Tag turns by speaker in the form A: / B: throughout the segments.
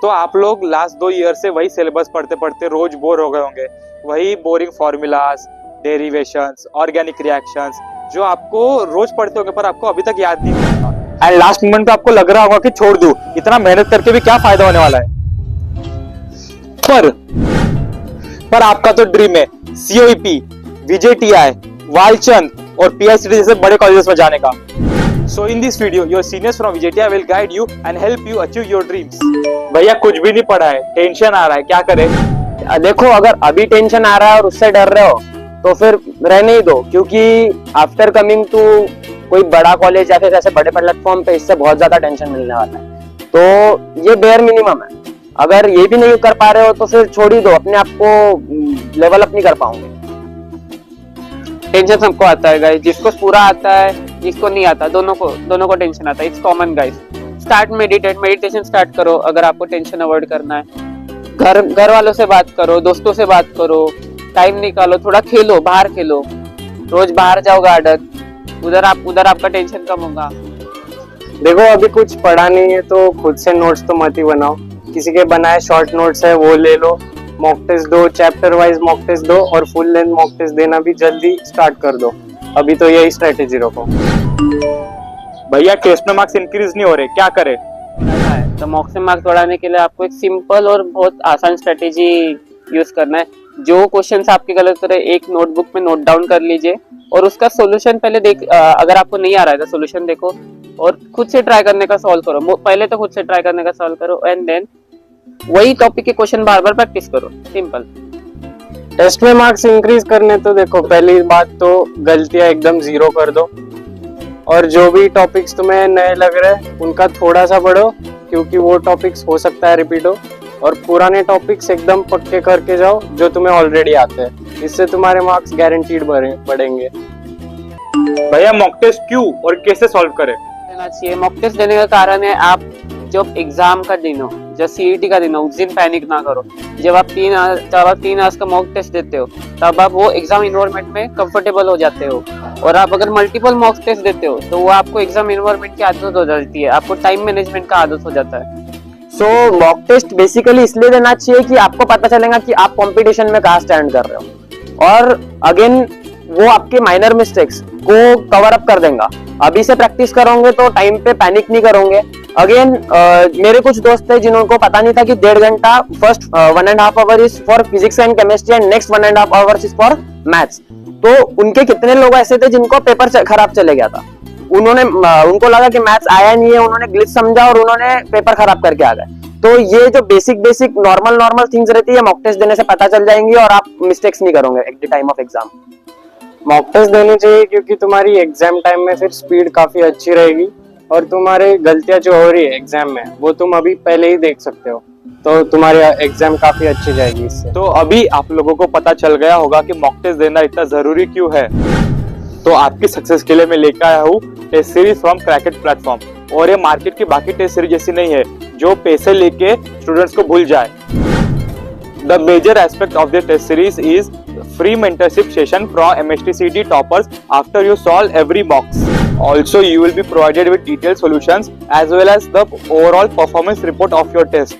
A: तो आप लोग लास्ट 2 ईयर से वही सिलेबस पढ़ते पढ़ते रोज बोर हो गए होंगे, वही boring formulas, derivations, organic reactions जो आपको रोज पढ़ते होंगे पर आपको अभी तक याद नहीं होगा। एंड लास्ट मोमेंट पे आपको लग रहा होगा कि छोड़ दूं, इतना मेहनत करके भी क्या फायदा होने वाला है। पर आपका तो ड्रीम है COEP, VJTI, वालचंद और PICT जैसे बड़े कॉलेजेस में जाने का। So in this video, your seniors from VJTI will guide you and help you achieve your dreams. भैया कुछ भी नहीं पढ़ा है, टेंशन आ रहा है, क्या करें?
B: देखो, अगर अभी टेंशन आ रहा है और उससे डर रहे हो तो फिर रहने ही दो, क्योंकि आफ्टर कमिंग टू कोई बड़ा कॉलेज या फिर ऐसे बड़े प्लेटफॉर्म पे इससे बहुत ज्यादा टेंशन मिलने वाला है। तो ये बेयर मिनिमम है। अगर ये भी नहीं कर पा रहे हो तो फिर छोड़ ही दो, अपने आप को लेवल अप नहीं कर पाओगे।
C: टेंशन सबको आता है गाइस, जिसको पूरा आता है, जिसको नहीं आता, दोनों को टेंशन आता है। It's common guys. Start meditation start करो अगर आपको टेंशन अवॉइड करना है। घर वालों से बात करो, दोस्तों से बात करो, टाइम निकालो, थोड़ा खेलो, बाहर खेलो, रोज बाहर जाओ गार्डन, उधर आपका टेंशन कम होगा।
B: देखो, अभी कुछ पढ़ा नहीं है तो खुद से नोट्स तो मत ही बनाओ, किसी के बनाए शॉर्ट नोट्स है वो ले लो, मॉक टेस्ट दो, चैप्टर वाइज मॉक टेस्ट दो और फुल लेंथ मॉक टेस्ट देना भी जल्दी स्टार्ट कर दो। अभी तो यही स्ट्रेटेजी रखो।
A: भैया टेस्ट में मार्क्स इंक्रीज नहीं हो रहे, क्या करें?
C: तो मॉक से मार्क्स बढ़ाने के लिए आपको एक सिंपल और बहुत आसान स्ट्रेटेजी यूज करना है। जो क्वेश्चंस आपके गलत हो रहे एक नोटबुक में नोट डाउन कर लीजिए और उसका सॉल्यूशन पहले अगर आपको नहीं आ रहा है तो सॉल्यूशन देखो और खुद से ट्राई करने का सॉल्व करो। पहले तो खुद से ट्राई करने का सॉल्व करो एंड देन वही टॉपिक के क्वेश्चन बार बार प्रैक्टिस करो। सिंपल।
B: टेस्ट में मार्क्स इंक्रीज करने तो देखो, पहली बात तो गलतियां एकदम 0 कर दो और जो भी टॉपिक्स तुम्हें नए लग रहे हैं उनका थोड़ा सा पढ़ो, क्योंकि वो टॉपिक्स हो सकता है रिपीट हो, और पुराने टॉपिक्स एकदम पक्के करके जाओ जो तुम्हें ऑलरेडी आते हैं। इससे तुम्हारे मार्क्स गारंटीड बढ़ेंगे।
A: भैया मॉक टेस्ट क्यों और कैसे सॉल्व करें?
C: देना चाहिए। मॉक टेस्ट देने का कारण है, आप जब एग्जाम का दिन हो, जब CET का दिन हो, उस दिन पैनिक ना करो। जब आप 3 आवर्स का मॉक टेस्ट देते हो तब आप वो एग्जाम इन्वायरमेंट में कंफर्टेबल हो जाते हो, और आप अगर मल्टीपल मॉक टेस्ट देते हो तो वो आपको एग्जाम इन्वायरमेंट की आदत हो जाती है, आपको टाइम मैनेजमेंट का आदत हो जाता है।
B: सो मॉक टेस्ट बेसिकली इसलिए देना चाहिए कि आपको पता चलेगा कि आप कंपटीशन में कहाँ स्टैंड कर रहे हो, और अगेन वो आपके माइनर मिस्टेक्स को कवर अप कर देगा। अभी से प्रैक्टिस करोगे तो टाइम पे पैनिक नहीं करोगे। अगेन मेरे कुछ दोस्त थे जिनको पता नहीं था कि 1.5 घंटा first 1.5 our is for physics and chemistry and next 1.5 hours is for maths. तो उनके कितने लोग ऐसे थे जिनको पेपर खराब चले गया था, उनको लगा कि मैथ्स आया नहीं है, उन्होंने ग्लिच समझा और उन्होंने पेपर खराब करके आ गए। तो ये जो बेसिक नॉर्मल थिंग्स रहती है मॉक टेस्ट देने से पता चल जाएंगी और आप मिस्टेक्स नहीं करोगे at the time of exam. Mock test देनी चाहिए क्योंकि तुम्हारी एग्जाम टाइम में फिर स्पीड काफी अच्छी रहेगी और तुम्हारे गलतियां जो हो रही है एग्जाम में वो तुम अभी पहले ही देख सकते हो, तो तुम्हारी एग्जाम काफी अच्छी जाएगी इससे।
A: तो अभी आप लोगों को पता चल गया होगा कि मॉक टेस्ट देना इतना जरूरी क्यों है। तो आपकी सक्सेस के लिए मैं लेकर आया हूँ test series from Crackit platform, और ये मार्केट की बाकी टेस्ट सीरीज जैसी नहीं है जो पैसे लेके स्टूडेंट्स को भूल जाए। The major aspect of the test series is free mentorship session from MSTCT toppers after you solve every mocks. Also, you will be provided with detailed solutions as well as the overall performance report of your test.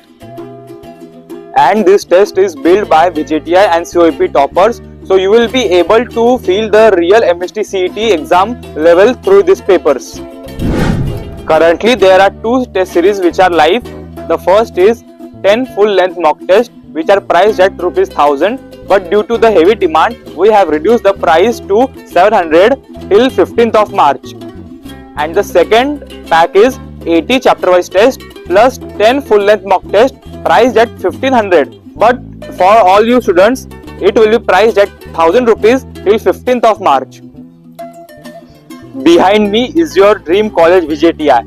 A: And this test is built by VJTI and COEP toppers, so you will be able to feel the real MSTCT exam level through these papers. Currently, there are 2 test series which are live. The first is 10 full-length mock tests which are priced at ₹1000. But due to the heavy demand, we have reduced the price to 700 till 15th of March. And the second pack is 80 chapter-wise tests plus 10 full-length mock tests priced at 1500. But for all you students, it will be priced at ₹1000 till 15th of March. Behind me is your dream college VJTI.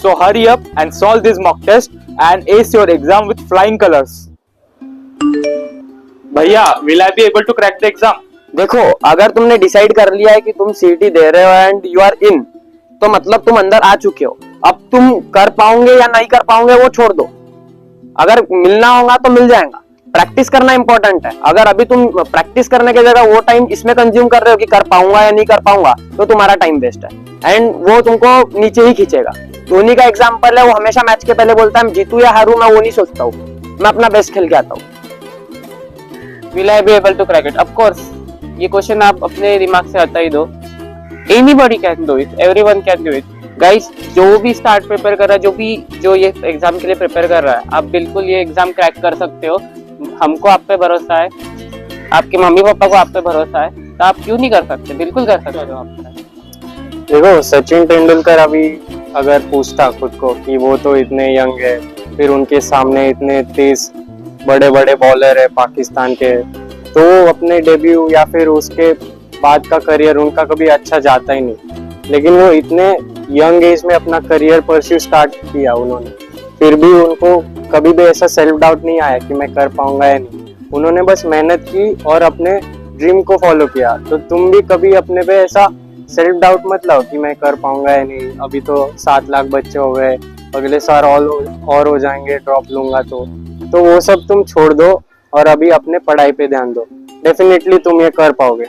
A: So hurry up and solve this mock test and ace your exam with flying colors. भैया will I be able to crack the exam?
B: देखो, अगर तुमने decide कर लिया है कि तुम CET दे रहे हो एंड यू आर इन, तो मतलब तुम अंदर आ चुके हो। अब तुम कर पाओगे या नहीं कर पाओगे वो छोड़ दो, अगर मिलना होगा तो मिल जाएगा। प्रैक्टिस करना इंपॉर्टेंट है। अगर अभी तुम प्रैक्टिस करने की जगह वो टाइम इसमें कंज्यूम कर रहे हो कि कर पाऊंगा या नहीं कर पाऊंगा, तो तुम्हारा टाइम वेस्ट है एंड वो तुमको नीचे ही खींचेगा। धोनी का एग्जाम्पल है, वो हमेशा मैच के पहले बोलता है मैं जीतू या हारू, मैं वो नहीं सोचता हूँ, मैं अपना बेस्ट खेल के आता हूँ।
C: Will I be able to crack it? Of course. ये क्वेश्चन आप अपने दिमाग से हटा ही दो। Anybody can do it. Everyone can do it. Guys, जो भी स्टार्ट प्रिपेयर कर रहा है, जो ये एग्जाम के लिए प्रिपेयर कर रहा है, आप बिल्कुल ये एग्जाम क्रैक कर सकते हो। हमको आप पे भरोसा है, आपके मम्मी पापा को आप पे भरोसा है, तो आप क्यों नहीं कर सकते? बिल्कुल कर सकते हो आप।
D: देखो सचिन तेंदुलकर अभी अगर पूछता खुद को कि वो तो इतने यंग है, फिर उनके सामने इतने तेज बड़े बड़े बॉलर है पाकिस्तान के, तो वो अपने डेब्यू या फिर उसके बाद का करियर उनका कभी अच्छा जाता ही नहीं। लेकिन वो इतने यंग एज में अपना करियर परस्यू स्टार्ट किया उन्होंने, फिर भी उनको कभी भी ऐसा सेल्फ डाउट नहीं आया कि मैं कर पाऊंगा या नहीं। उन्होंने बस मेहनत की और अपने ड्रीम को फॉलो किया। तो तुम भी कभी अपने पे ऐसा सेल्फ डाउट मत लाओ कि मैं कर पाऊंगा या नहीं, अभी तो 7 लाख बच्चे हो गए, अगले साल और हो जाएंगे ड्रॉप लूंगा तो वो सब तुम छोड़ दो और अभी अपने पढ़ाई पे ध्यान दो। डेफिनेटली तुम ये कर पाओगे।